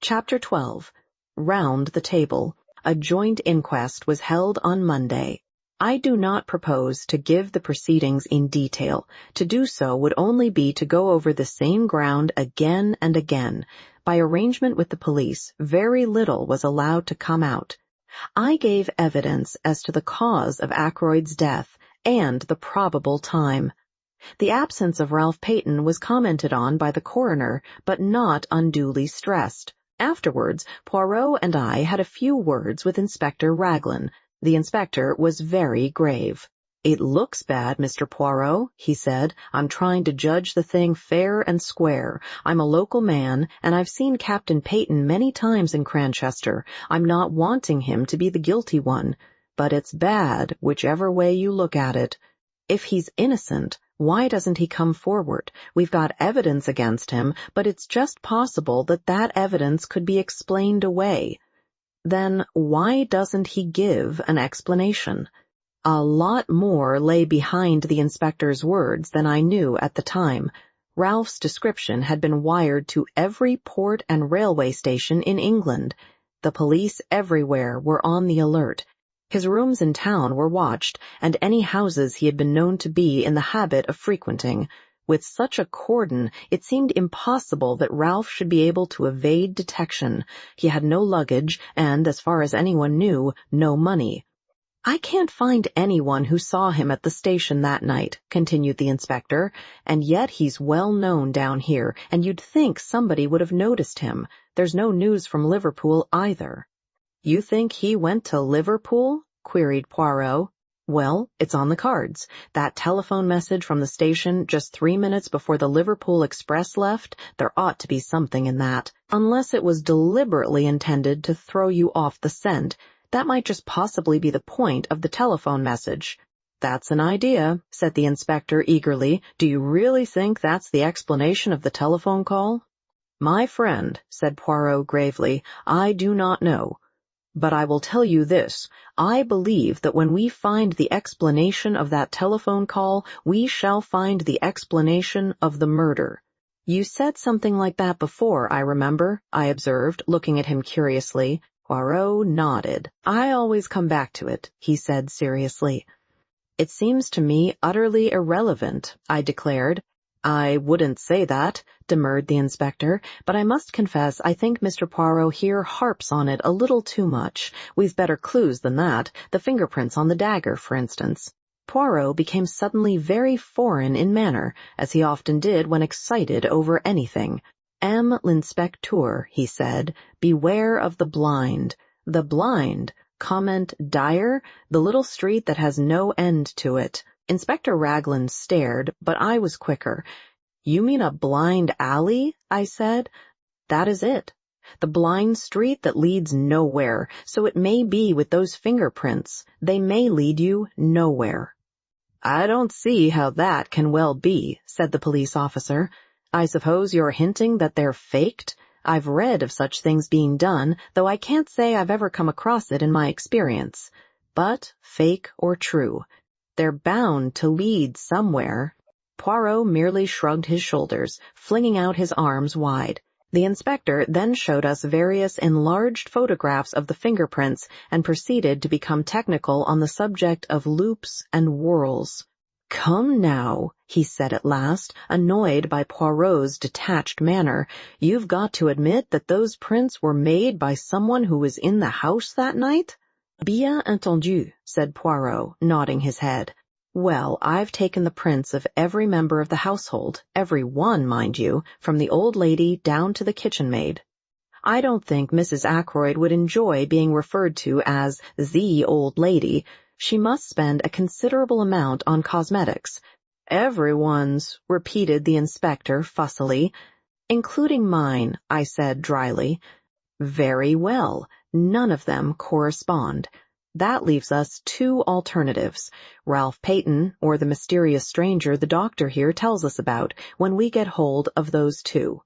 Chapter 12. Round the Table. A joint inquest was held on Monday. I do not propose to give the proceedings in detail. To do so would only be to go over the same ground again and again. By arrangement with the police, very little was allowed to come out. I gave evidence as to the cause of Ackroyd's death and the probable time. The absence of Ralph Peyton was commented on by the coroner, but not unduly stressed. Afterwards, Poirot and I had a few words with Inspector Raglan. The inspector was very grave. "It looks bad, Mr. Poirot," he said. "I'm trying to judge the thing fair and square. I'm a local man, and I've seen Captain Peyton many times in Cranchester. I'm not wanting him to be the guilty one. But it's bad, whichever way you look at it. If he's innocent, why doesn't he come forward? We've got evidence against him, but it's just possible that that evidence could be explained away. Then why doesn't he give an explanation?" A lot more lay behind the inspector's words than I knew at the time. Ralph's description had been wired to every port and railway station in England. The police everywhere were on the alert. His rooms in town were watched, and any houses he had been known to be in the habit of frequenting. With such a cordon, it seemed impossible that Ralph should be able to evade detection. He had no luggage, and, as far as anyone knew, no money. "I can't find anyone who saw him at the station that night," continued the inspector, "and yet he's well known down here, and you'd think somebody would have noticed him. There's no news from Liverpool either." "You think he went to Liverpool?" queried Poirot. "Well, it's on the cards. That telephone message from the station just 3 minutes before the Liverpool Express left, there ought to be something in that. Unless it was deliberately intended to throw you off the scent. That might just possibly be the point of the telephone message." "That's an idea," said the inspector eagerly. "Do you really think that's the explanation of the telephone call?" "My friend," said Poirot gravely, "I do not know. But I will tell you this. I believe that when we find the explanation of that telephone call, we shall find the explanation of the murder." "You said something like that before, I remember," I observed, looking at him curiously. Poirot nodded. "I always come back to it," he said seriously. "It seems to me utterly irrelevant," I declared. "I wouldn't say that," demurred the inspector, "but I must confess I think Mr. Poirot here harps on it a little too much. We've better clues than that, the fingerprints on the dagger, for instance." Poirot became suddenly very foreign in manner, as he often did when excited over anything. "M. l'inspecteur," he said, "beware of the blind." "The blind? Comment dire? The little street that has no end to it." Inspector Raglan stared, but I was quicker. "You mean a blind alley?" I said. "That is it. The blind street that leads nowhere. So it may be with those fingerprints. They may lead you nowhere." "I don't see how that can well be," said the police officer. "I suppose you're hinting that they're faked? I've read of such things being done, though I can't say I've ever come across it in my experience. But, fake or true, they're bound to lead somewhere." Poirot merely shrugged his shoulders, flinging out his arms wide. The inspector then showed us various enlarged photographs of the fingerprints and proceeded to become technical on the subject of loops and whorls. "Come now," he said at last, annoyed by Poirot's detached manner, "you've got to admit that those prints were made by someone who was in the house that night?" "Bien entendu," said Poirot, nodding his head. "Well, I've taken the prints of every member of the household, every one, mind you, from the old lady down to the kitchen maid. I don't think Mrs. Ackroyd would enjoy being referred to as the old lady. She must spend a considerable amount on cosmetics." "Everyone's," repeated the inspector fussily. "Including mine," I said dryly. "Very well. None of them correspond. That leaves us two alternatives. Ralph Peyton, or the mysterious stranger the doctor here tells us about, when we get hold of those two."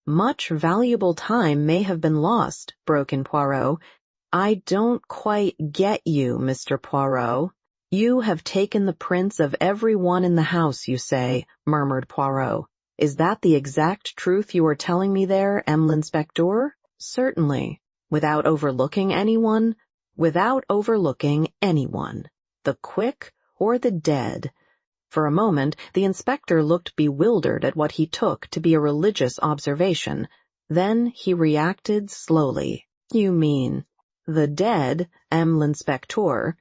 "Much valuable time may have been lost," broke in Poirot. "I don't quite get you, Mr. Poirot." "You have taken the prints of every one in the house, you say," murmured Poirot. "Is that the exact truth you are telling me there, M. l'inspecteur?" Certainly. Without overlooking anyone? Without overlooking anyone. The quick or the dead? For a moment, the inspector looked bewildered at what he took to be a religious observation. Then he reacted slowly. You mean, the dead, l'inspecteur?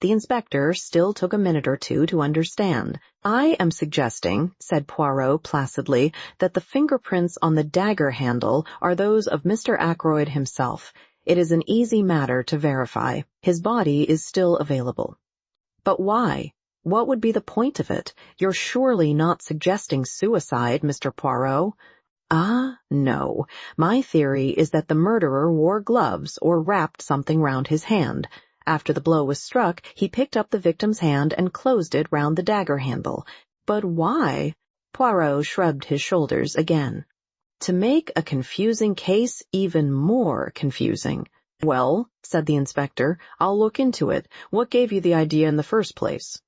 The inspector still took a minute or two to understand. I am suggesting, said Poirot placidly, that the fingerprints on the dagger handle are those of Mr. Ackroyd himself. It is an easy matter to verify. His body is still available. But why? What would be the point of it? You're surely not suggesting suicide, Mr. Poirot. Ah, no. My theory is that the murderer wore gloves or wrapped something round his hand. After the blow was struck, he picked up the victim's hand and closed it round the dagger handle. But why? Poirot shrugged his shoulders again. To make a confusing case even more confusing. Well, said the inspector, I'll look into it. What gave you the idea in the first place?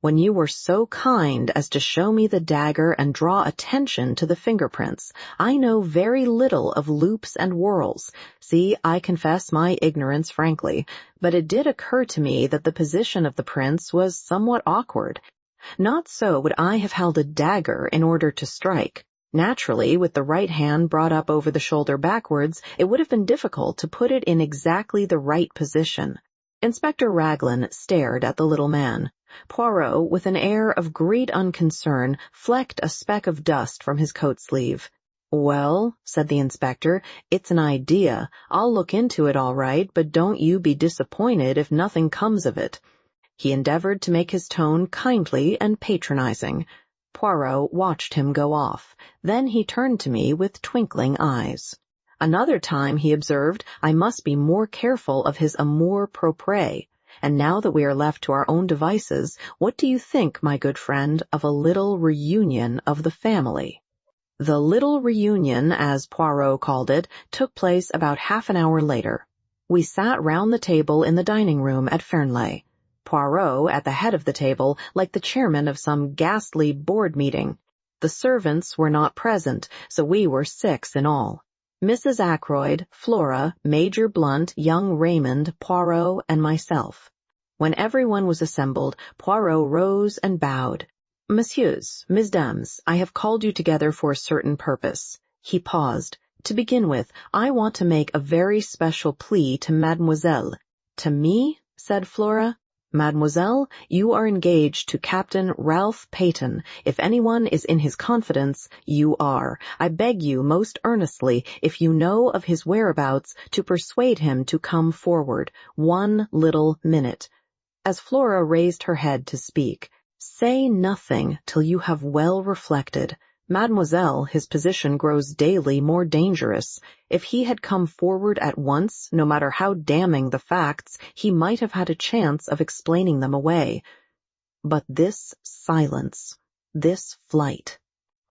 When you were so kind as to show me the dagger and draw attention to the fingerprints, I know very little of loops and whorls. See, I confess my ignorance frankly, but it did occur to me that the position of the prints was somewhat awkward. Not so would I have held a dagger in order to strike. Naturally, with the right hand brought up over the shoulder backwards, it would have been difficult to put it in exactly the right position. Inspector Raglan stared at the little man. Poirot, with an air of great unconcern, flecked a speck of dust from his coat sleeve. Well, said the inspector, it's an idea. I'll look into it all right, but don't you be disappointed if nothing comes of it. He endeavored to make his tone kindly and patronizing. Poirot watched him go off. Then he turned to me with twinkling eyes. Another time, he observed, I must be more careful of his amour propre. And now that we are left to our own devices, what do you think, my good friend, of a little reunion of the family? The little reunion, as Poirot called it, took place about half an hour later. We sat round the table in the dining-room at Fernley. Poirot at the head of the table, like the chairman of some ghastly board meeting. The servants were not present, so we were 6 in all. Mrs. Ackroyd, Flora, Major Blunt, young Raymond, Poirot, and myself. When everyone was assembled, Poirot rose and bowed. Messieurs, mesdames, I have called you together for a certain purpose. He paused. To begin with, I want to make a very special plea to Mademoiselle. To me? Said Flora. Mademoiselle, you are engaged to Captain Ralph Peyton. If anyone is in his confidence, you are. I beg you most earnestly, if you know of his whereabouts, to persuade him to come forward. 1 little minute. As Flora raised her head to speak, say nothing till you have well reflected. Mademoiselle, his position grows daily more dangerous. If he had come forward at once, no matter how damning the facts, he might have had a chance of explaining them away. But this silence, this flight.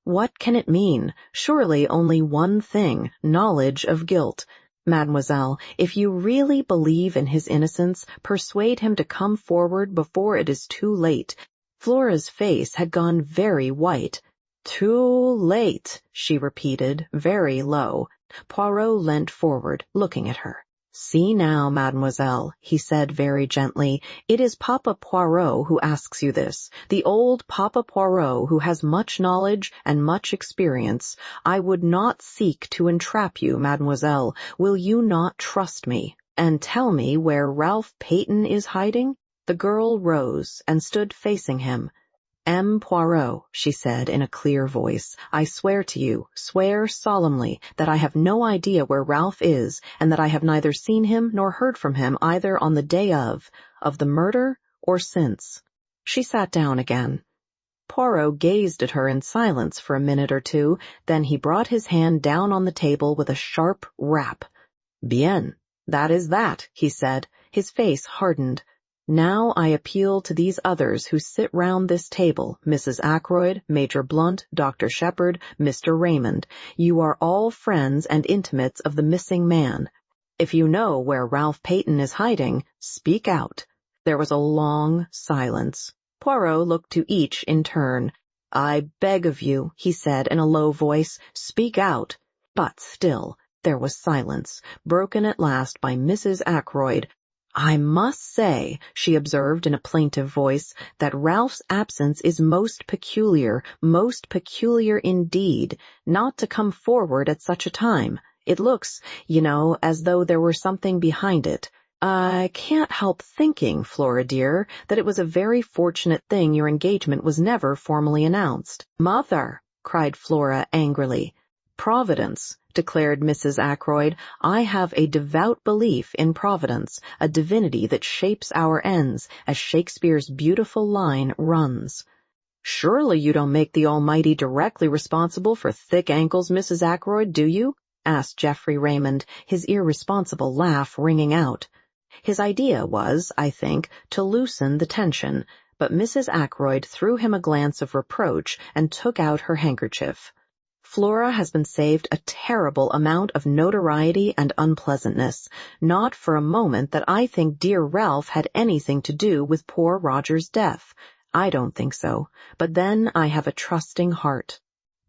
What can it mean? Surely only one thing, knowledge of guilt. Mademoiselle, if you really believe in his innocence, persuade him to come forward before it is too late. Flora's face had gone very white. Too late, she repeated, very low. Poirot leant forward, looking at her. See now, mademoiselle, he said very gently, it is Papa Poirot who asks you this, the old Papa Poirot who has much knowledge and much experience. I would not seek to entrap you, mademoiselle. Will you not trust me, and tell me where Ralph Peyton is hiding? The girl rose and stood facing him. M. Poirot, she said in a clear voice, I swear to you, swear solemnly, that I have no idea where Ralph is, and that I have neither seen him nor heard from him either on the day of the murder or since. She sat down again. Poirot gazed at her in silence for a minute or two, then he brought his hand down on the table with a sharp rap. Bien, that is that, he said, his face hardened. Now I appeal to these others who sit round this table, Mrs. Ackroyd, Major Blunt, Dr. Shepherd, Mr. Raymond. You are all friends and intimates of the missing man. If you know where Ralph Peyton is hiding, speak out. There was a long silence. Poirot looked to each in turn. I beg of you, he said in a low voice, speak out. But still, There was silence, broken at last by Mrs. Ackroyd. "I must say," she observed in a plaintive voice, "that Ralph's absence is most peculiar indeed, not to come forward at such a time. It looks, as though there were something behind it. I can't help thinking, Flora dear, that it was a very fortunate thing your engagement was never formally announced." "Mother!" cried Flora angrily. "Providence," declared Mrs. Ackroyd. "I have a devout belief in Providence, a divinity that shapes our ends, as Shakespeare's beautiful line runs." "Surely you don't make the Almighty directly responsible for thick ankles, Mrs. Ackroyd, do you?" asked Geoffrey Raymond, his irresponsible laugh ringing out. His idea was, I think, to loosen the tension, but Mrs. Ackroyd threw him a glance of reproach and took out her handkerchief. "Flora has been saved a terrible amount of notoriety and unpleasantness. Not for a moment that I think dear Ralph had anything to do with poor Roger's death. I don't think so, but then I have a trusting heart.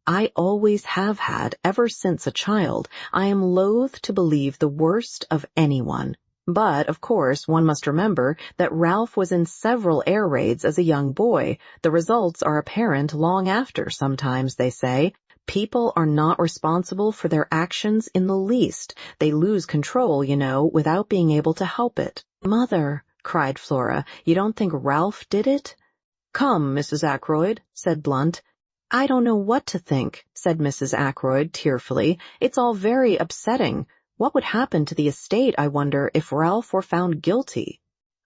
I always have had, ever since a child. I am loath to believe the worst of anyone. But, of course, one must remember that Ralph was in several air raids as a young boy. The results are apparent long after, sometimes, they say. People are not responsible for their actions in the least. They lose control, without being able to help it." "Mother," cried Flora, "you don't think Ralph did it?" "Come, Mrs. Ackroyd," said Blunt. "I don't know what to think," said Mrs. Ackroyd tearfully. "It's all very upsetting. What would happen to the estate, I wonder, if Ralph were found guilty?"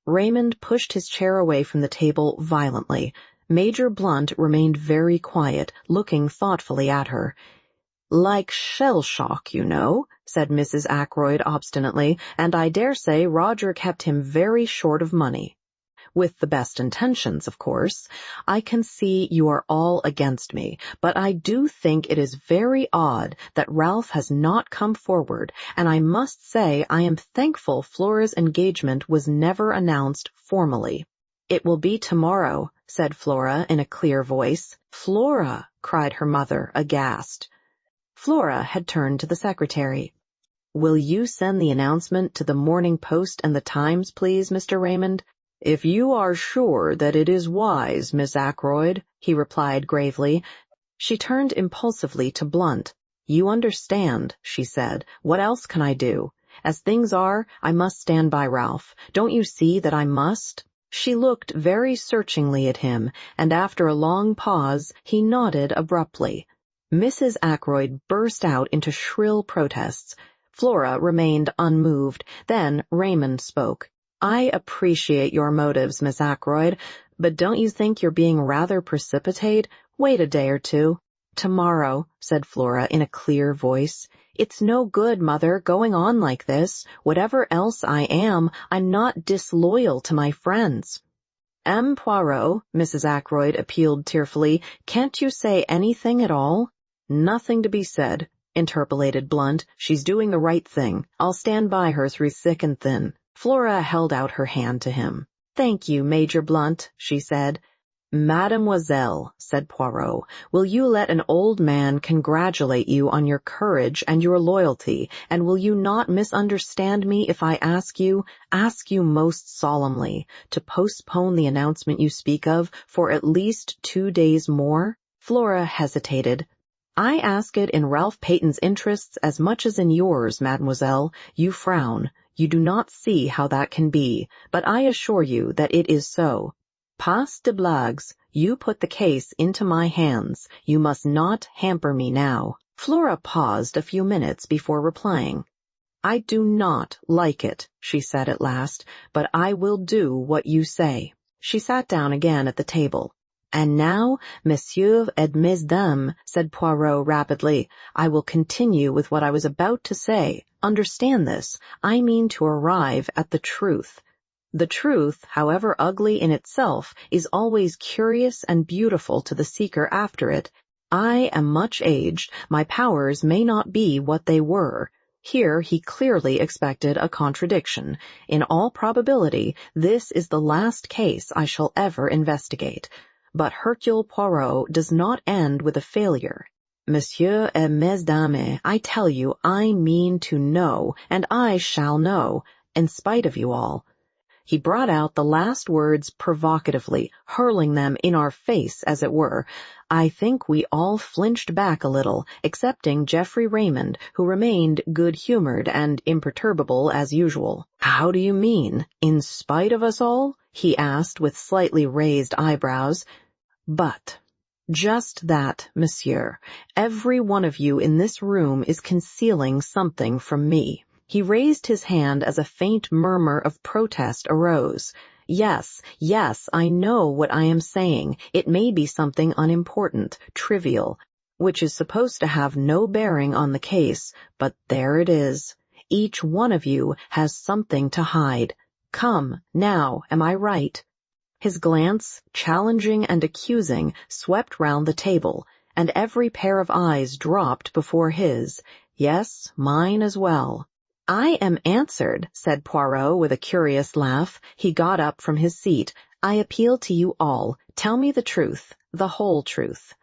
Raymond pushed his chair away from the table violently. Major Blunt remained very quiet, looking thoughtfully at her. "Like shell shock, said Mrs. Ackroyd obstinately, "and I dare say Roger kept him very short of money." "With the best intentions, of course. I can see you are all against me, but I do think it is very odd that Ralph has not come forward, and I must say I am thankful Flora's engagement was never announced formally." "It will be tomorrow," said Flora in a clear voice. "Flora!" cried her mother, aghast. Flora had turned to the secretary. "Will you send the announcement to the Morning Post and the Times, please, Mr. Raymond?" "If you are sure that it is wise, Miss Ackroyd," he replied gravely. She turned impulsively to Blunt. "You understand," she said. "What else can I do? As things are, I must stand by Ralph. Don't you see that I must?" She looked very searchingly at him, and after a long pause, he nodded abruptly. Mrs. Ackroyd burst out into shrill protests. Flora remained unmoved. Then Raymond spoke. "I appreciate your motives, Miss Ackroyd, but don't you think you're being rather precipitate? Wait a day or two." "Tomorrow," said Flora in a clear voice. "It's no good, Mother, going on like this. Whatever else I am, I'm not disloyal to my friends." "M. Poirot," Mrs. Ackroyd appealed tearfully, "can't you say anything at all?" "Nothing to be said," interpolated Blunt. "She's doing the right thing. I'll stand by her through thick and thin." Flora held out her hand to him. "Thank you, Major Blunt," she said. "Mademoiselle," said Poirot, "will you let an old man congratulate you on your courage and your loyalty, and will you not misunderstand me if I ask you most solemnly, to postpone the announcement you speak of for at least 2 days more?" Flora hesitated. "I ask it in Ralph Peyton's interests as much as in yours, mademoiselle. You frown. You do not see how that can be, but I assure you that it is so. Pas de blagues. You put the case into my hands. You must not hamper me now." Flora paused a few minutes before replying. "I do not like it," she said at last, "but I will do what you say." She sat down again at the table. "And now, messieurs et mesdames," said Poirot rapidly, "I will continue with what I was about to say. Understand this. I mean to arrive at the truth. The truth, however ugly in itself, is always curious and beautiful to the seeker after it. I am much aged. My powers may not be what they were." Here he clearly expected a contradiction. "In all probability, this is the last case I shall ever investigate. But Hercule Poirot does not end with a failure. Monsieur et mesdames, I tell you, I mean to know, and I shall know, in spite of you all." He brought out the last words provocatively, hurling them in our face, as it were. I think we all flinched back a little, excepting Geoffrey Raymond, who remained good-humored and imperturbable as usual. "How do you mean, in spite of us all?" he asked with slightly raised eyebrows. "But just that, monsieur. Every one of you in this room is concealing something from me." He raised his hand as a faint murmur of protest arose. "Yes, I know what I am saying. It may be something unimportant, trivial, which is supposed to have no bearing on the case, but there it is. Each one of you has something to hide. Come, now, am I right?" His glance, challenging and accusing, swept round the table, and every pair of eyes dropped before his. Yes, mine as well. "I am answered," said Poirot with a curious laugh. He got up from his seat. "I appeal to you all. Tell me the truth, the whole truth."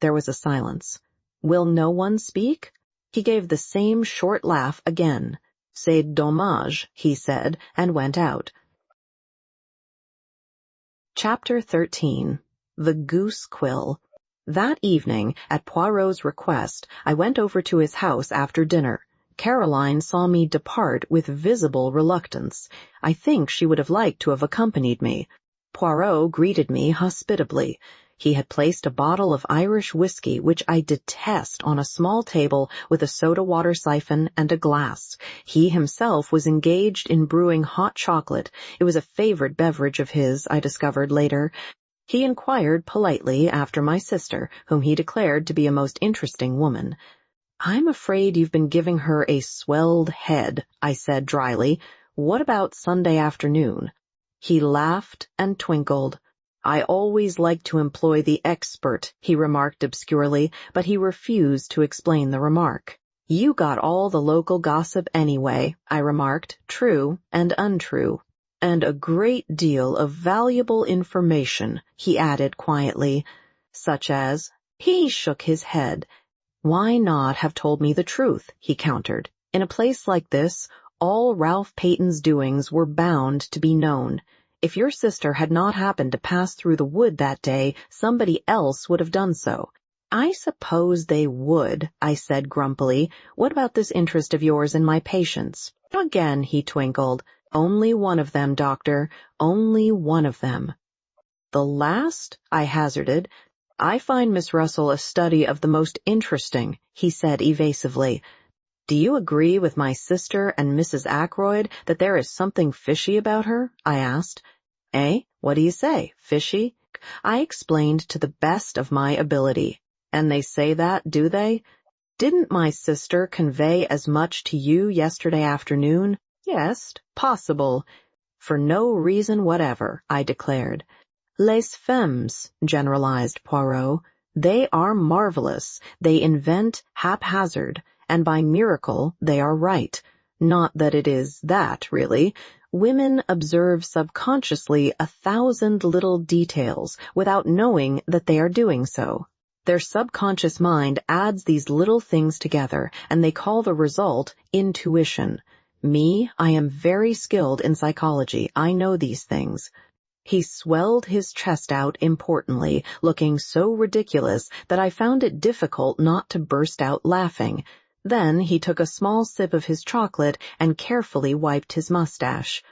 There was a silence. "Will no one speak?" He gave the same short laugh again. "C'est dommage," he said, and went out. Chapter 13. The Goose Quill. That evening, at Poirot's request, I went over to his house after dinner. Caroline saw me depart with visible reluctance. I think she would have liked to have accompanied me. Poirot greeted me hospitably. He had placed a bottle of Irish whiskey, which I detest, on a small table with a soda-water siphon and a glass. He himself was engaged in brewing hot chocolate. It was a favorite beverage of his, I discovered later. He inquired politely after my sister, whom he declared to be a most interesting woman. "I'm afraid you've been giving her a swelled head," I said dryly. "What about Sunday afternoon?" He laughed and twinkled. "I always like to employ the expert," he remarked obscurely, but he refused to explain the remark. "You got all the local gossip anyway," I remarked, "true and untrue. And a great deal of valuable information," he added quietly. "Such as?" He shook his head. "Why not have told me the truth?" he countered. "In a place like this, all Ralph Peyton's doings were bound to be known. If your sister had not happened to pass through the wood that day, somebody else would have done so." "I suppose they would," I said grumpily. "What about this interest of yours in my patients?" Again he twinkled. "Only one of them, doctor, only one of them." "The last?" I hazarded. "I find Miss Russell a study of the most interesting," he said evasively. "Do you agree with my sister and Mrs. Ackroyd that there is something fishy about her?" I asked. "Eh? What do you say? Fishy?" I explained to the best of my ability. "And they say that, do they? Didn't my sister convey as much to you yesterday afternoon?" "Yes, possible." "For no reason whatever," I declared. "Les femmes," generalized Poirot. "They are marvelous. They invent haphazard, and by miracle they are right. Not that it is that, really. Women observe subconsciously 1,000 little details without knowing that they are doing so. Their subconscious mind adds these little things together, and they call the result intuition. Me, I am very skilled in psychology. I know these things." He swelled his chest out importantly, looking so ridiculous that I found it difficult not to burst out laughing. Then he took a small sip of his chocolate and carefully wiped his mustache.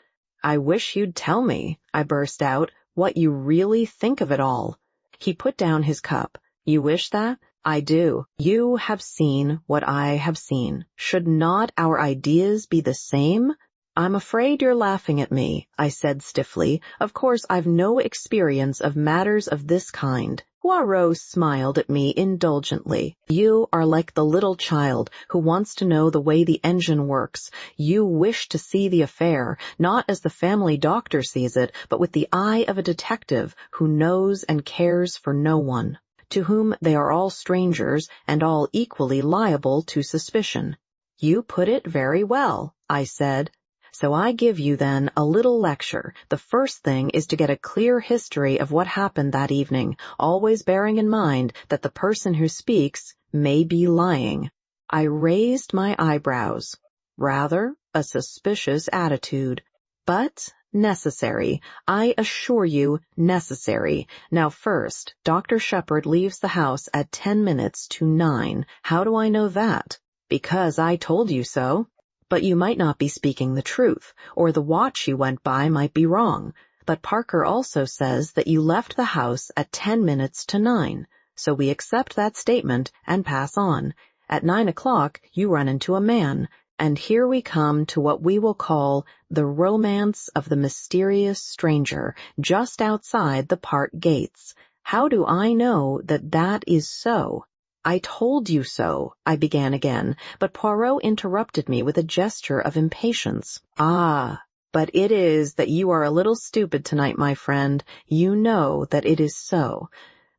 "I wish you'd tell me," I burst out, "what you really think of it all." He put down his cup. "You wish that?" "I do. You have seen what I have seen. Should not our ideas be the same?" "I'm afraid you're laughing at me," I said stiffly. "Of course I've no experience of matters of this kind." Poirot smiled at me indulgently. "You are like the little child who wants to know the way the engine works. You wish to see the affair, not as the family doctor sees it, but with the eye of a detective who knows and cares for no one, to whom they are all strangers and all equally liable to suspicion." "You put it very well," I said. "So I give you, then, a little lecture. The first thing is to get a clear history of what happened that evening, always bearing in mind that the person who speaks may be lying. I raised my eyebrows. Rather a suspicious attitude. But necessary. I assure you, necessary. Now first, Dr. Shepherd leaves the house at 10 minutes to 9. How do I know that? Because I told you so. But you might not be speaking the truth, or the watch you went by might be wrong. But Parker also says that you left the house at 10 minutes to 9. So we accept that statement and pass on. At 9 o'clock, you run into a man. And here we come to what we will call the romance of the mysterious stranger just outside the park gates. How do I know that that is so? I told you so, I began again, but Poirot interrupted me with a gesture of impatience. Ah, but it is that you are a little stupid tonight, my friend. You know that it is so.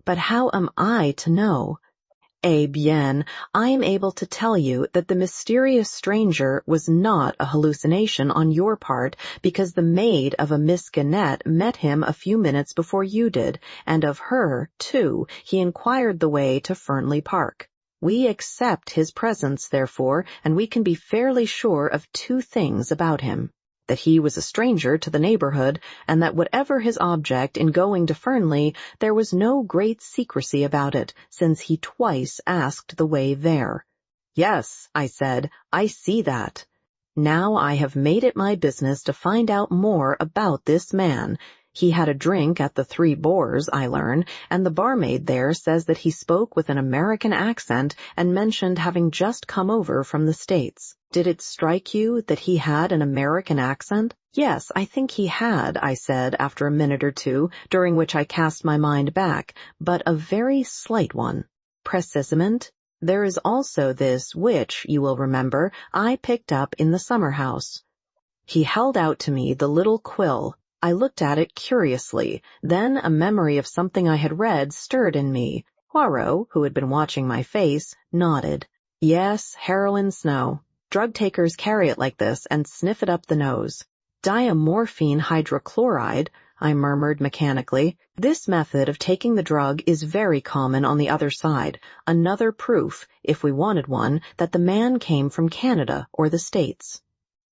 But how am I to know? Eh bien, I am able to tell you that the mysterious stranger was not a hallucination on your part, because the maid of a Miss Gannett met him a few minutes before you did, and of her, too, he inquired the way to Fernley Park. We accept his presence, therefore, and we can be fairly sure of two things about him. That he was a stranger to the neighborhood, and that whatever his object in going to Fernley, there was no great secrecy about it, since he twice asked the way there. Yes, I said, I see that. Now I have made it my business to find out more about this man. He had a drink at the Three Boars, I learn, and the barmaid there says that he spoke with an American accent and mentioned having just come over from the States. Did it strike you that he had an American accent? Yes, I think he had, I said after a minute or two, during which I cast my mind back, but a very slight one. Precisament. There is also this which, you will remember, I picked up in the summer house. He held out to me the little quill. I looked at it curiously. Then a memory of something I had read stirred in me. Poirot, who had been watching my face, nodded. Yes, heroin snow. Drug takers carry it like this and sniff it up the nose. Diamorphine hydrochloride, I murmured mechanically. This method of taking the drug is very common on the other side. Another proof, if we wanted one, that the man came from Canada or the States.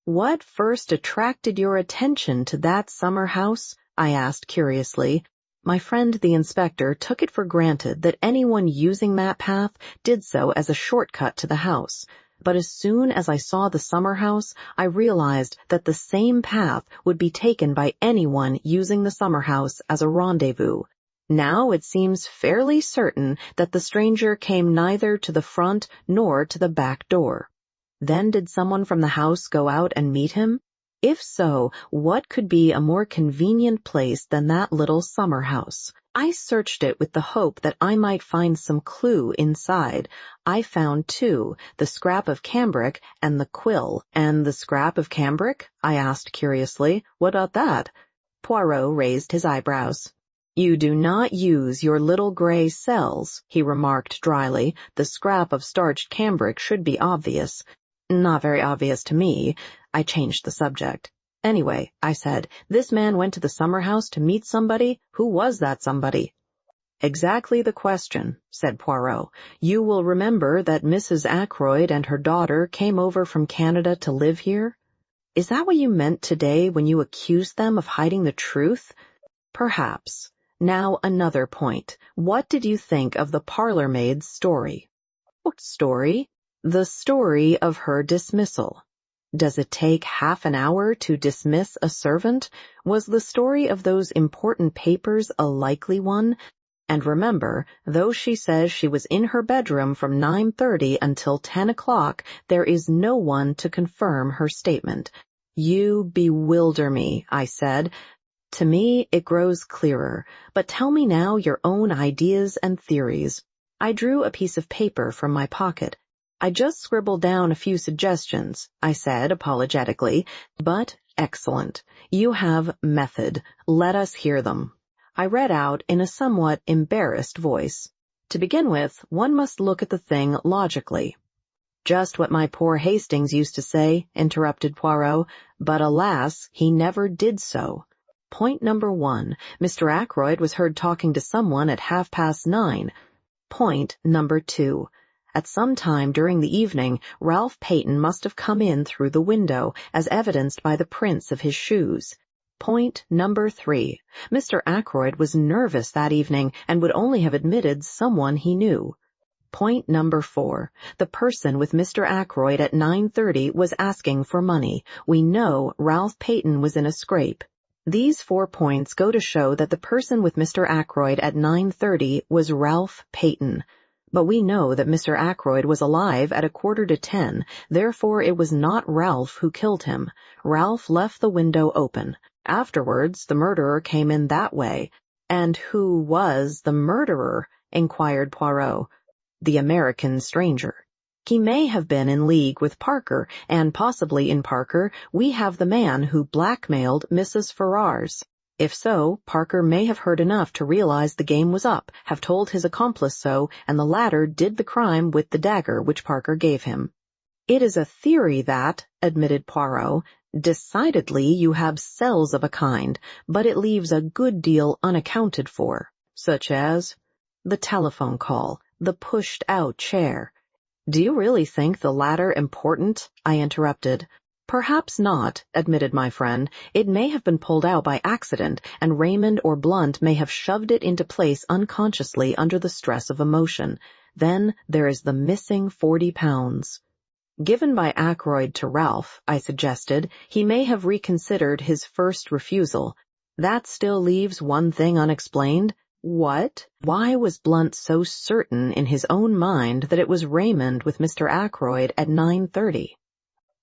What first attracted your attention to that summer house? I asked curiously. My friend the inspector took it for granted that anyone using that path did so as a shortcut to the house. But as soon as I saw the summer house, I realized that the same path would be taken by anyone using the summer house as a rendezvous. Now it seems fairly certain that the stranger came neither to the front nor to the back door. Then did someone from the house go out and meet him? If so, what could be a more convenient place than that little summer house? I searched it with the hope that I might find some clue inside. I found two, the scrap of cambric and the quill. And the scrap of cambric? I asked curiously. What about that? Poirot raised his eyebrows. You do not use your little gray cells, he remarked dryly. The scrap of starched cambric should be obvious. Not very obvious to me. I changed the subject. Anyway, I said, this man went to the summer house to meet somebody. Who was that somebody? Exactly the question, said Poirot. You will remember that Mrs. Ackroyd and her daughter came over from Canada to live here? Is that what you meant today when you accused them of hiding the truth? Perhaps. Now another point. What did you think of the parlor maid's story? What story? The story of her dismissal. Does it take half an hour to dismiss a servant? Was the story of those important papers a likely one? And remember, though she says she was in her bedroom from 9:30 until 10 o'clock, there is no one to confirm her statement. You bewilder me, I said. To me, it grows clearer. But tell me now your own ideas and theories. I drew a piece of paper from my pocket. I just scribbled down a few suggestions, I said apologetically, but excellent. You have method. Let us hear them. I read out in a somewhat embarrassed voice. To begin with, one must look at the thing logically. Just what my poor Hastings used to say, interrupted Poirot, but alas, he never did so. Point number 1, Mr. Ackroyd was heard talking to someone at 9:30. Point number 2, At some time during the evening, Ralph Peyton must have come in through the window, as evidenced by the prints of his shoes. Point number 3. Mr. Ackroyd was nervous that evening and would only have admitted someone he knew. Point number 4. The person with Mr. Ackroyd at 9:30 was asking for money. We know Ralph Peyton was in a scrape. These 4 points go to show that the person with Mr. Ackroyd at 9:30 was Ralph Peyton. But we know that Mr. Ackroyd was alive at 9:45, therefore it was not Ralph who killed him. Ralph left the window open. Afterwards, the murderer came in that way. And who was the murderer? Inquired Poirot. The American stranger. He may have been in league with Parker, and possibly in Parker we have the man who blackmailed Mrs. Ferrars. If so, Parker may have heard enough to realize the game was up, have told his accomplice so, and the latter did the crime with the dagger which Parker gave him. It is a theory that, admitted Poirot, decidedly you have cells of a kind, but it leaves a good deal unaccounted for, such as the telephone call, the pushed-out chair. Do you really think the latter important? I interrupted. Perhaps not, admitted my friend. It may have been pulled out by accident, and Raymond or Blunt may have shoved it into place unconsciously under the stress of emotion. Then there is the missing £40. Given by Ackroyd to Ralph, I suggested, he may have reconsidered his first refusal. That still leaves one thing unexplained. What? Why was Blunt so certain in his own mind that it was Raymond with Mr. Ackroyd at 9:30?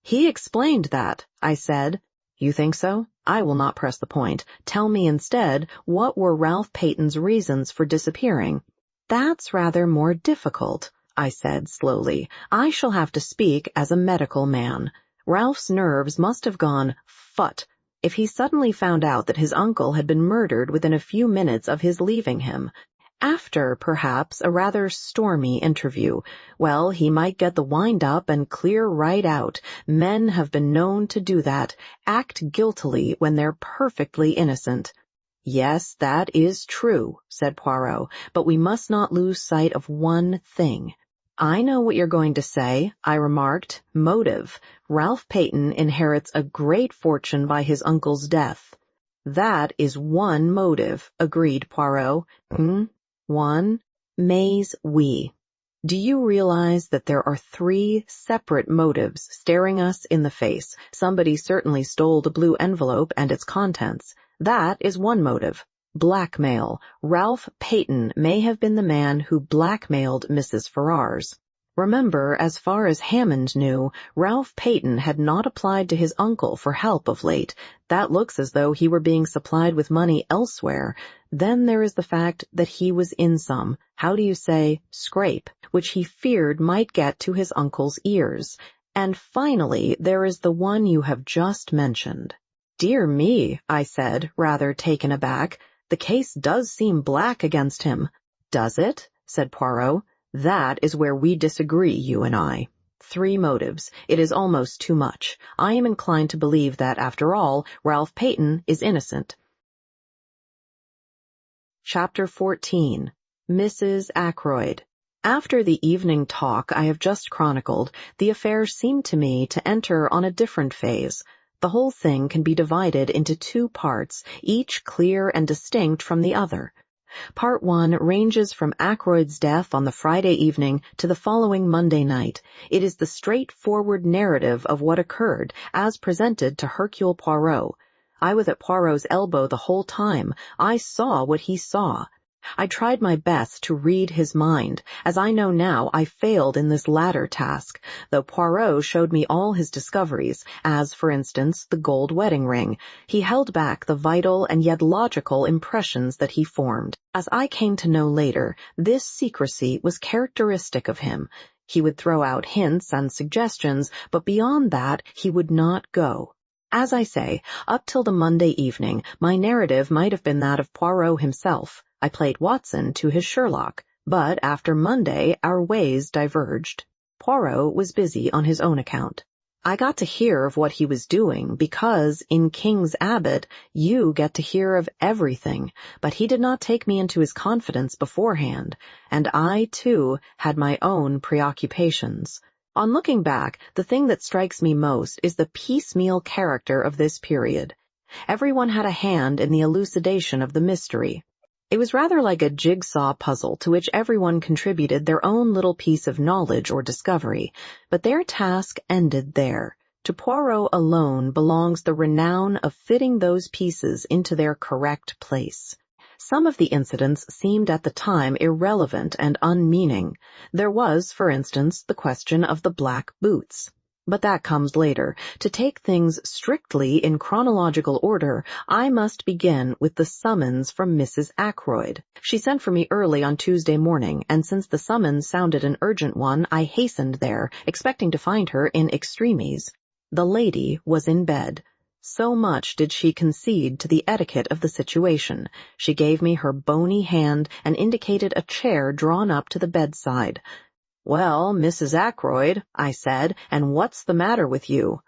He explained that, I said. You think so? I will not press the point. Tell me instead, what were Ralph Peyton's reasons for disappearing? That's rather more difficult, I said slowly. I shall have to speak as a medical man. Ralph's nerves must have gone phut if he suddenly found out that his uncle had been murdered within a few minutes of his leaving him. After, perhaps, a rather stormy interview. Well, he might get the wind-up and clear right out. Men have been known to do that, act guiltily when they're perfectly innocent. Yes, that is true, said Poirot, but we must not lose sight of one thing. I know what you're going to say, I remarked. Motive. Ralph Peyton inherits a great fortune by his uncle's death. That is one motive, agreed Poirot. One, mais oui. Do you realize that there are 3 separate motives staring us in the face? Somebody certainly stole the blue envelope and its contents. That is one motive. Blackmail. Ralph Peyton may have been the man who blackmailed Mrs. Ferrars. Remember, as far as Hammond knew, Ralph Peyton had not applied to his uncle for help of late. That looks as though he were being supplied with money elsewhere. Then there is the fact that he was in some, how do you say, scrape, which he feared might get to his uncle's ears. And finally, there is the one you have just mentioned. Dear me, I said, rather taken aback. The case does seem black against him. Does it? Said Poirot. That is where we disagree, you and I. 3 motives. It is almost too much. I am inclined to believe that, after all, Ralph Peyton is innocent. Chapter 14. Mrs. Ackroyd. After the evening talk I have just chronicled, the affair seemed to me to enter on a different phase. The whole thing can be divided into 2 parts, each clear and distinct from the other. Part 1 ranges from Ackroyd's death on the Friday evening to the following Monday night. It is the straightforward narrative of what occurred, as presented to Hercule Poirot. I was at Poirot's elbow the whole time. I saw what he saw. I tried my best to read his mind. As I know now, I failed in this latter task, though Poirot showed me all his discoveries, as, for instance, the gold wedding ring. He held back the vital and yet logical impressions that he formed. As I came to know later, this secrecy was characteristic of him. He would throw out hints and suggestions, but beyond that he would not go. As I say, up till the Monday evening, my narrative might have been that of Poirot himself. I played Watson to his Sherlock, but after Monday our ways diverged. Poirot was busy on his own account. I got to hear of what he was doing because in King's Abbot you get to hear of everything, but he did not take me into his confidence beforehand, and I, too, had my own preoccupations. On looking back, the thing that strikes me most is the piecemeal character of this period. Everyone had a hand in the elucidation of the mystery. It was rather like a jigsaw puzzle to which everyone contributed their own little piece of knowledge or discovery, but their task ended there. To Poirot alone belongs the renown of fitting those pieces into their correct place. Some of the incidents seemed at the time irrelevant and unmeaning. There was, for instance, the question of the black boots. But that comes later. To take things strictly in chronological order, I must begin with the summons from Mrs. Ackroyd. She sent for me early on Tuesday morning, and since the summons sounded an urgent one, I hastened there, expecting to find her in extremis. The lady was in bed. So much did she concede to the etiquette of the situation. She gave me her bony hand and indicated a chair drawn up to the bedside. "Well, Mrs. Ackroyd," I said, "and what's the matter with you?"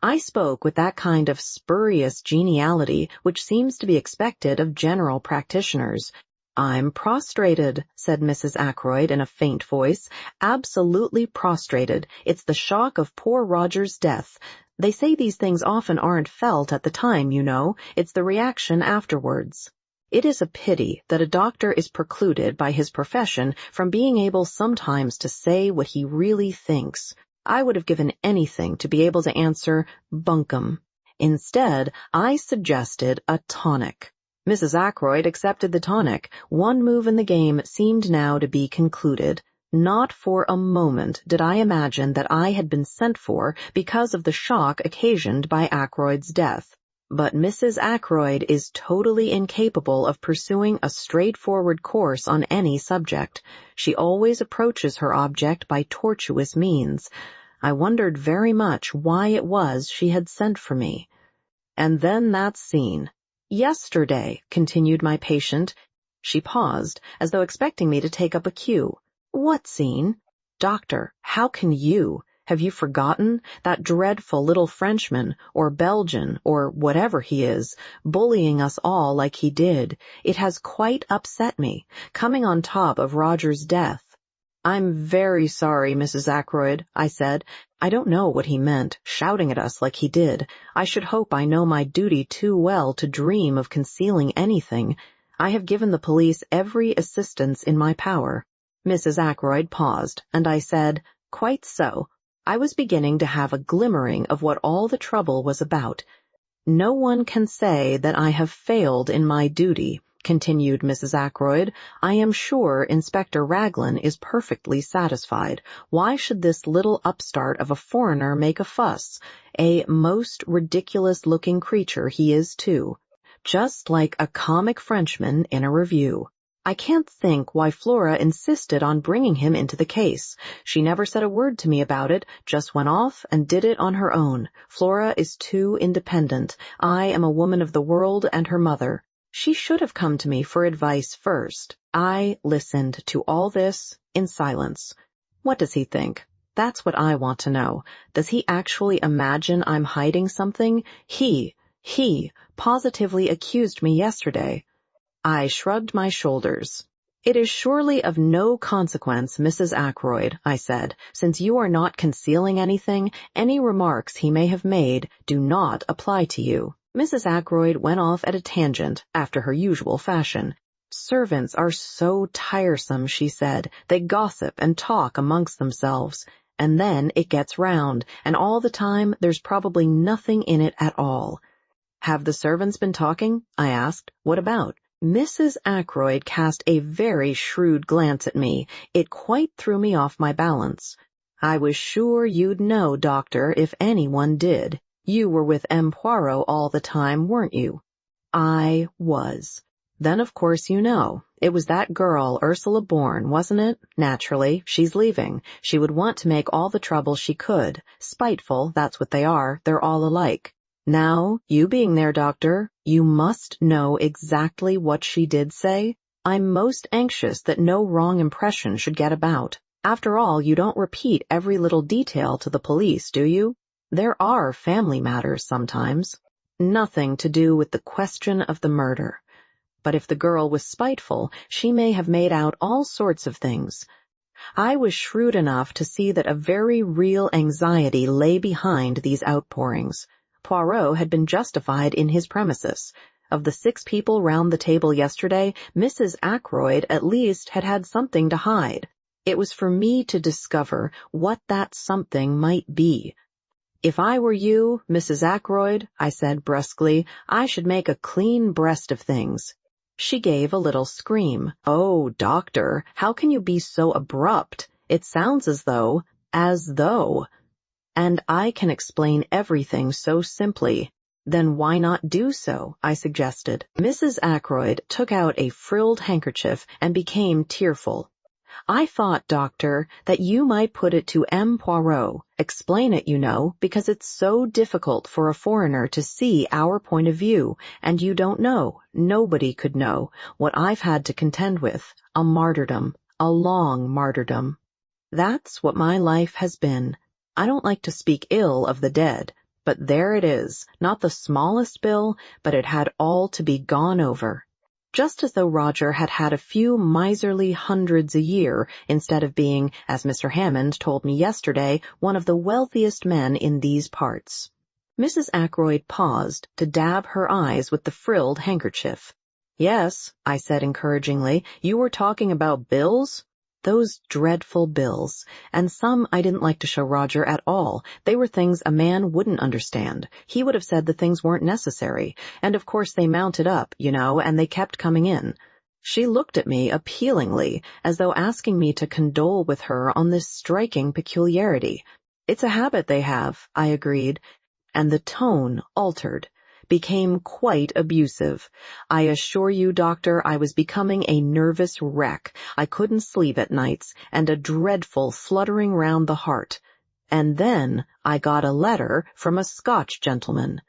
I spoke with that kind of spurious geniality which seems to be expected of general practitioners. "I'm prostrated," said Mrs. Ackroyd in a faint voice. "Absolutely prostrated. It's the shock of poor Roger's death. They say these things often aren't felt at the time, you know. It's the reaction afterwards. It is a pity that a doctor is precluded by his profession from being able sometimes to say what he really thinks. I would have given anything to be able to answer bunkum. Instead, I suggested a tonic. Mrs. Ackroyd accepted the tonic. One move in the game seemed now to be concluded. Not for a moment did I imagine that I had been sent for because of the shock occasioned by Ackroyd's death. But Mrs. Ackroyd is totally incapable of pursuing a straightforward course on any subject. She always approaches her object by tortuous means. I wondered very much why it was she had sent for me. And then that scene. "Yesterday," continued my patient. She paused, as though expecting me to take up a cue. "What scene?" "Doctor, how can you? Have you forgotten? That dreadful little Frenchman, or Belgian, or whatever he is, bullying us all like he did. It has quite upset me, coming on top of Roger's death." "I'm very sorry, Mrs. Ackroyd," I said. "I don't know what he meant, shouting at us like he did. I should hope I know my duty too well to dream of concealing anything. I have given the police every assistance in my power." Mrs. Ackroyd paused, and I said, "Quite so." I was beginning to have a glimmering of what all the trouble was about. "No one can say that I have failed in my duty," continued Mrs. Ackroyd. "I am sure Inspector Raglan is perfectly satisfied. Why should this little upstart of a foreigner make a fuss? A most ridiculous-looking creature he is, too. Just like a comic Frenchman in a review. I can't think why Flora insisted on bringing him into the case. She never said a word to me about it, just went off and did it on her own. Flora is too independent. I am a woman of the world and her mother. She should have come to me for advice first." I listened to all this in silence. What does he think? That's what I want to know. Does he actually imagine I'm hiding something? He positively accused me yesterday. I shrugged my shoulders. "It is surely of no consequence, Mrs. Ackroyd," I said. "Since you are not concealing anything, any remarks he may have made do not apply to you." Mrs. Ackroyd went off at a tangent, after her usual fashion. "Servants are so tiresome," she said. "They gossip and talk amongst themselves. And then it gets round, and all the time there's probably nothing in it at all." "Have the servants been talking?" I asked. "What about?" Mrs. Ackroyd cast a very shrewd glance at me. It quite threw me off my balance. "I was sure you'd know, Doctor, if anyone did. You were with M. Poirot all the time, weren't you?" "I was." "Then of course you know. It was that girl, Ursula Bourne, wasn't it? Naturally, she's leaving. She would want to make all the trouble she could. Spiteful, that's what they are. They're all alike. Now, you being there, Doctor, you must know exactly what she did say. I'm most anxious that no wrong impression should get about. After all, you don't repeat every little detail to the police, do you?" There are family matters sometimes. Nothing to do with the question of the murder. But if the girl was spiteful, she may have made out all sorts of things. I was shrewd enough to see that a very real anxiety lay behind these outpourings. Poirot had been justified in his premises. Of the 6 people round the table yesterday, Mrs. Ackroyd at least had had something to hide. It was for me to discover what that something might be. "If I were you, Mrs. Ackroyd," I said brusquely, "I should make a clean breast of things." She gave a little scream. "Oh, doctor, how can you be so abrupt? It sounds as though. And I can explain everything so simply." "Then why not do so?" I suggested. Mrs. Ackroyd took out a frilled handkerchief and became tearful. "I thought, doctor, that you might put it to M. Poirot. Explain it, you know, because it's so difficult for a foreigner to see our point of view, and you don't know, nobody could know, what I've had to contend with, a martyrdom, a long martyrdom. That's what my life has been. I don't like to speak ill of the dead, but there it is, not the smallest bill, but it had all to be gone over. Just as though Roger had had a few miserly hundreds a year, instead of being, as Mr. Hammond told me yesterday, one of the wealthiest men in these parts." Mrs. Ackroyd paused to dab her eyes with the frilled handkerchief. "Yes," I said encouragingly, "you were talking about bills?" Those dreadful bills, and some I didn't like to show Roger at all. They were things a man wouldn't understand. He would have said the things weren't necessary, and of course they mounted up, you know, and they kept coming in. She looked at me appealingly, as though asking me to condole with her on this striking peculiarity. "It's a habit they have," I agreed, and the tone altered, became quite abusive. "I assure you, doctor, I was becoming a nervous wreck. I couldn't sleep at nights, and a dreadful fluttering round the heart. And then I got a letter from a Scotch gentleman."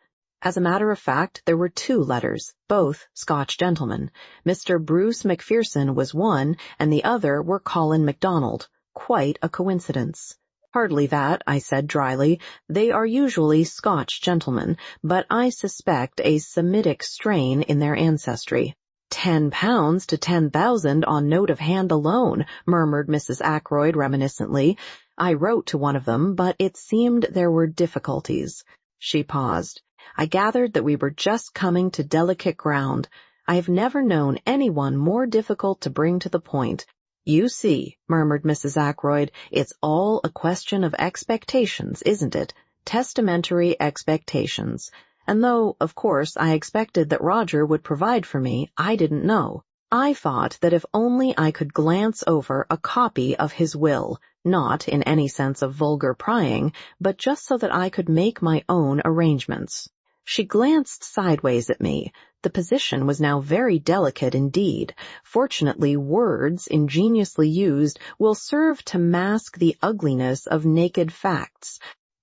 As a matter of fact, there were 2 letters, both Scotch gentlemen. Mr. Bruce Macpherson was one, and the other were Colin MacDonald. Quite a coincidence. "Hardly that," I said dryly. "They are usually Scotch gentlemen, but I suspect a Semitic strain in their ancestry." £10 to 10,000 on note of hand alone," murmured Mrs. Ackroyd reminiscently. "I wrote to one of them, but it seemed there were difficulties." She paused. I gathered that we were just coming to delicate ground. I have never known anyone more difficult to bring to the point. "You see," murmured Mrs. Ackroyd, "it's all a question of expectations, isn't it? Testamentary expectations. And though, of course, I expected that Roger would provide for me, I didn't know. I thought that if only I could glance over a copy of his will, not in any sense of vulgar prying, but just so that I could make my own arrangements." She glanced sideways at me. The position was now very delicate indeed. Fortunately, words, ingeniously used, will serve to mask the ugliness of naked facts.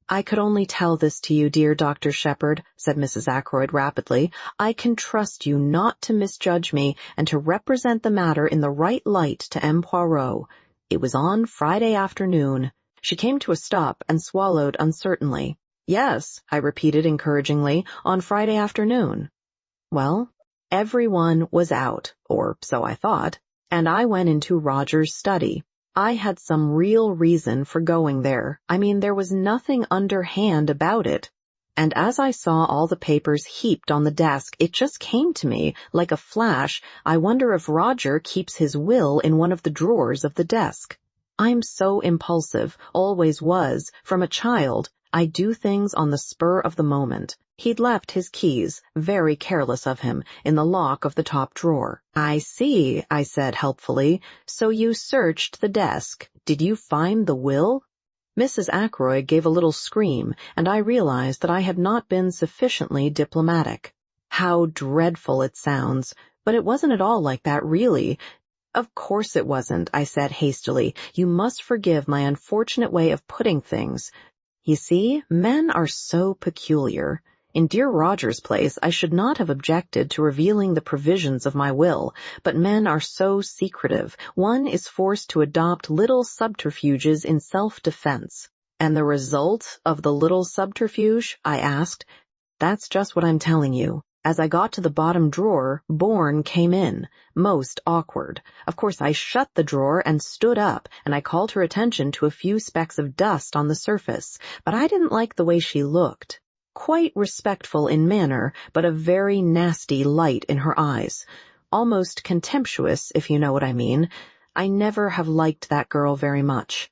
"I could only tell this to you, dear Dr. Shepherd," said Mrs. Ackroyd rapidly. "I can trust you not to misjudge me and to represent the matter in the right light to M. Poirot. It was on Friday afternoon." She came to a stop and swallowed uncertainly. "Yes," I repeated encouragingly, "on Friday afternoon." Well, everyone was out, or so I thought, and I went into Roger's study. I had some real reason for going there. I mean, there was nothing underhand about it. And as I saw all the papers heaped on the desk, it just came to me, like a flash, I wonder if Roger keeps his will in one of the drawers of the desk. I'm so impulsive, always was, from a child. I do things on the spur of the moment. He'd left his keys, very careless of him, in the lock of the top drawer. "I see," I said helpfully. "So you searched the desk. Did you find the will?" Mrs. Ackroyd gave a little scream, and I realized that I had not been sufficiently diplomatic. How dreadful it sounds, but it wasn't at all like that, really. "Of course it wasn't," I said hastily. "You must forgive my unfortunate way of putting things. You see, men are so peculiar. In dear Roger's place, I should not have objected to revealing the provisions of my will, but men are so secretive. One is forced to adopt little subterfuges in self-defense. And the result of the little subterfuge? I asked. That's just what I'm telling you. As I got to the bottom drawer, Bourne came in, most awkward. Of course, I shut the drawer and stood up, and I called her attention to a few specks of dust on the surface, but I didn't like the way she looked. Quite respectful in manner, but a very nasty light in her eyes. Almost contemptuous, if you know what I mean. I never have liked that girl very much.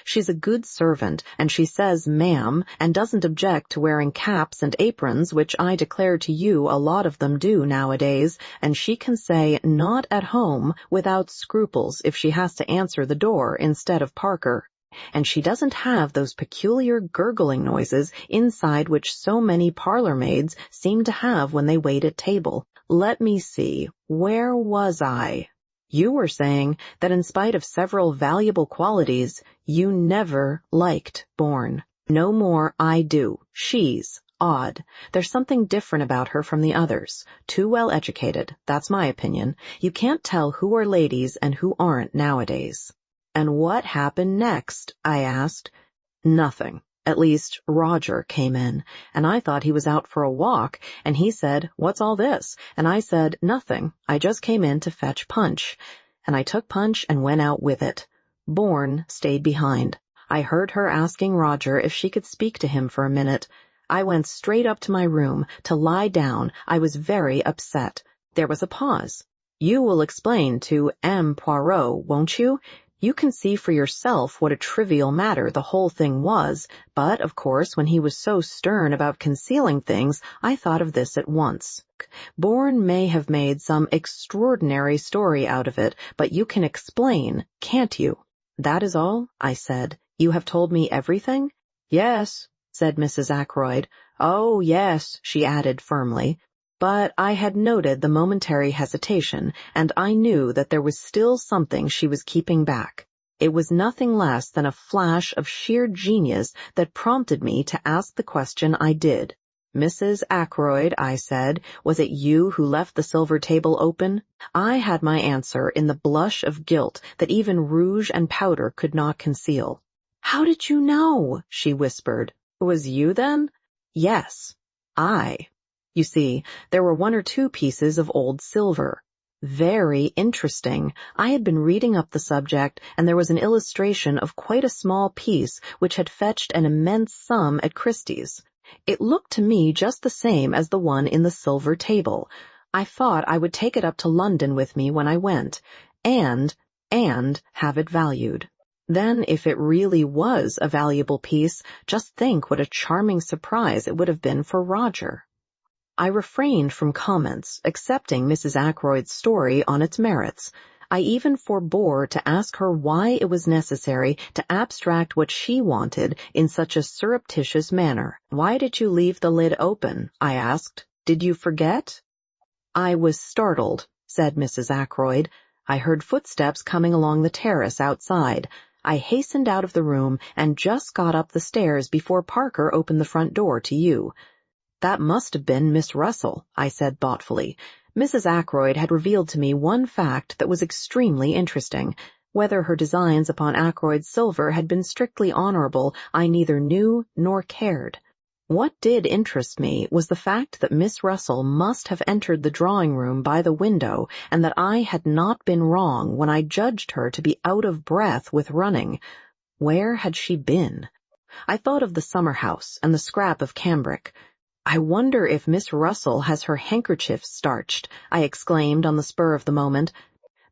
She's a good servant, and she says ma'am, and doesn't object to wearing caps and aprons, which I declare to you a lot of them do nowadays, and she can say not at home without scruples if she has to answer the door instead of Parker. And she doesn't have those peculiar gurgling noises inside which so many parlor maids seem to have when they wait at table. Let me see, where was I? You were saying that in spite of several valuable qualities, you never liked Bourne. No more I do. She's odd. There's something different about her from the others. Too well educated, that's my opinion. You can't tell who are ladies and who aren't nowadays. And what happened next? I asked. Nothing. At least, Roger came in, and I thought he was out for a walk, and he said, "What's all this?" And I said, "Nothing. I just came in to fetch Punch." And I took Punch and went out with it. Bourne stayed behind. I heard her asking Roger if she could speak to him for a minute. I went straight up to my room to lie down. I was very upset. There was a pause. "You will explain to M. Poirot, won't you? You can see for yourself what a trivial matter the whole thing was, but, of course, when he was so stern about concealing things, I thought of this at once. Bourne may have made some extraordinary story out of it, but you can explain, can't you?" "That is all?" I said. "You have told me everything?" "Yes," said Mrs. Ackroyd. "Oh, yes," she added firmly. But I had noted the momentary hesitation, and I knew that there was still something she was keeping back. It was nothing less than a flash of sheer genius that prompted me to ask the question I did. "Mrs. Ackroyd," I said, "was it you who left the silver table open?" I had my answer in the blush of guilt that even rouge and powder could not conceal. "How did you know?" she whispered. "It was you, then?" "Yes, I." You see, there were 1 or 2 pieces of old silver. Very interesting. I had been reading up the subject, and there was an illustration of quite a small piece which had fetched an immense sum at Christie's. It looked to me just the same as the one in the silver table. I thought I would take it up to London with me when I went, and have it valued. Then, if it really was a valuable piece, just think what a charming surprise it would have been for Roger. I refrained from comments, accepting Mrs. Ackroyd's story on its merits. I even forbore to ask her why it was necessary to abstract what she wanted in such a surreptitious manner. "Why did you leave the lid open?" I asked. "Did you forget?" "I was startled," said Mrs. Ackroyd. "I heard footsteps coming along the terrace outside. I hastened out of the room and just got up the stairs before Parker opened the front door to you." "That must have been Miss Russell," I said thoughtfully. Mrs. Ackroyd had revealed to me one fact that was extremely interesting. Whether her designs upon Ackroyd's silver had been strictly honorable, I neither knew nor cared. What did interest me was the fact that Miss Russell must have entered the drawing-room by the window, and that I had not been wrong when I judged her to be out of breath with running. Where had she been? I thought of the summer-house and the scrap of cambric. "I wonder if Miss Russell has her handkerchief starched," I exclaimed on the spur of the moment.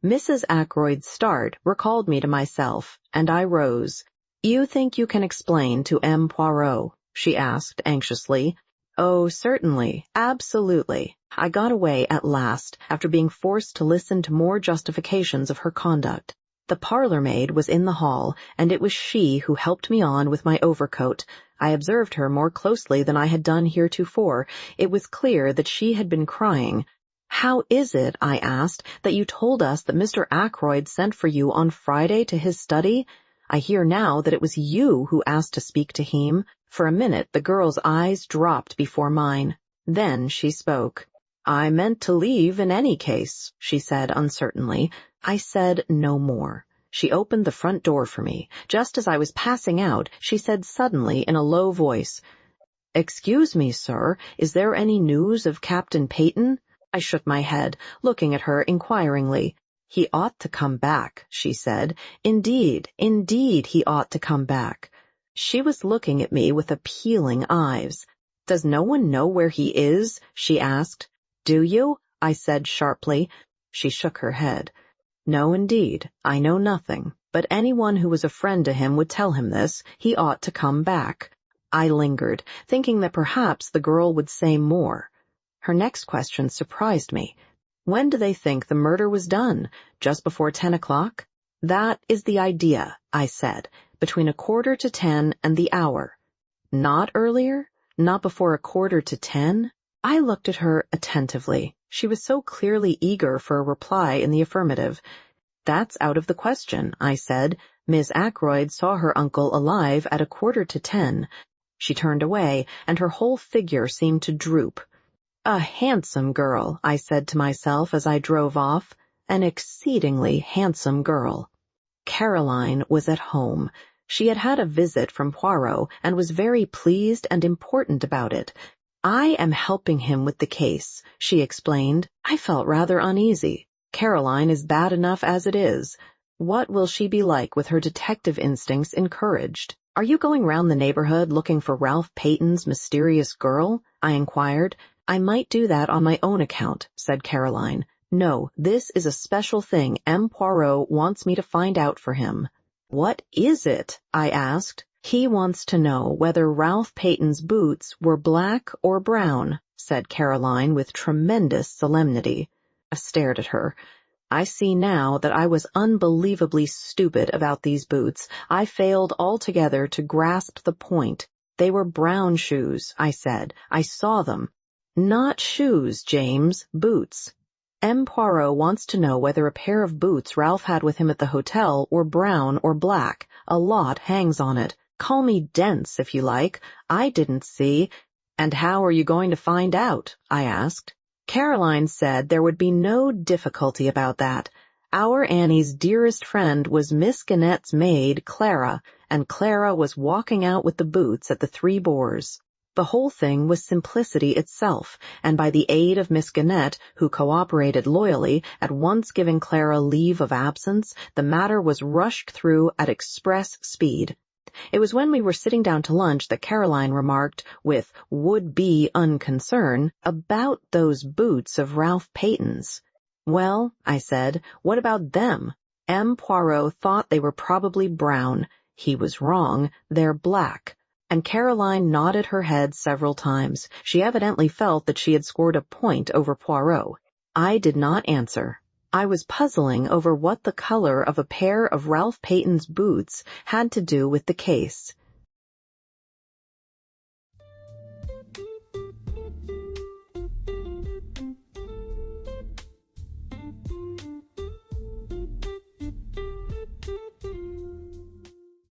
Mrs. Ackroyd's start recalled me to myself, and I rose. "You think you can explain to M. Poirot?" she asked anxiously. "Oh, certainly, absolutely." I got away at last, after being forced to listen to more justifications of her conduct. The parlour-maid was in the hall, and it was she who helped me on with my overcoat. I observed her more closely than I had done heretofore. It was clear that she had been crying. "How is it," I asked, "that you told us that Mr. Ackroyd sent for you on Friday to his study? I hear now that it was you who asked to speak to him." For a minute the girl's eyes dropped before mine. Then she spoke. "I meant to leave in any case," she said uncertainly. I said no more. She opened the front door for me. Just as I was passing out, she said suddenly in a low voice, "Excuse me, sir, is there any news of Captain Peyton?" I shook my head, looking at her inquiringly. "He ought to come back," she said. "Indeed, indeed, he ought to come back." She was looking at me with appealing eyes. "Does no one know where he is?" she asked. "Do you?" I said sharply. She shook her head. "No, indeed, I know nothing, but anyone who was a friend to him would tell him this. He ought to come back." I lingered, thinking that perhaps the girl would say more. Her next question surprised me. "When do they think the murder was done? Just before 10 o'clock? "That is the idea," I said, "between 9:45 and the hour." "Not earlier? Not before 9:45? I looked at her attentively. She was so clearly eager for a reply in the affirmative. "That's out of the question," I said. "Miss Ackroyd saw her uncle alive at 9:45. She turned away, and her whole figure seemed to droop. "A handsome girl," I said to myself as I drove off. "An exceedingly handsome girl." Caroline was at home. She had had a visit from Poirot and was very pleased and important about it. "I am helping him with the case," she explained. I felt rather uneasy. Caroline is bad enough as it is. What will she be like with her detective instincts encouraged? "Are you going round the neighborhood looking for Ralph Peyton's mysterious girl?" I inquired. "I might do that on my own account," said Caroline. "No, this is a special thing M. Poirot wants me to find out for him." "What is it?" I asked. "He wants to know whether Ralph Peyton's boots were black or brown," said Caroline with tremendous solemnity. I stared at her. I see now that I was unbelievably stupid about these boots. I failed altogether to grasp the point. "They were brown shoes," I said. "I saw them." "Not shoes, James, boots. M. Poirot wants to know whether a pair of boots Ralph had with him at the hotel were brown or black. A lot hangs on it. Call me dense if you like. I didn't see." "And how are you going to find out?" I asked. Caroline said there would be no difficulty about that. Our Annie's dearest friend was Miss Gannet's maid, Clara, and Clara was walking out with the boots at the Three Boars. The whole thing was simplicity itself, and by the aid of Miss Gannet, who cooperated loyally, at once giving Clara leave of absence, the matter was rushed through at express speed. It was when we were sitting down to lunch that Caroline remarked, with would-be unconcern, about those boots of Ralph Peyton's. "Well," I said, "what about them? M. Poirot thought they were probably brown. He was wrong. They're black." And Caroline nodded her head several times. She evidently felt that she had scored a point over Poirot. I did not answer. I was puzzling over what the color of a pair of Ralph Peyton's boots had to do with the case.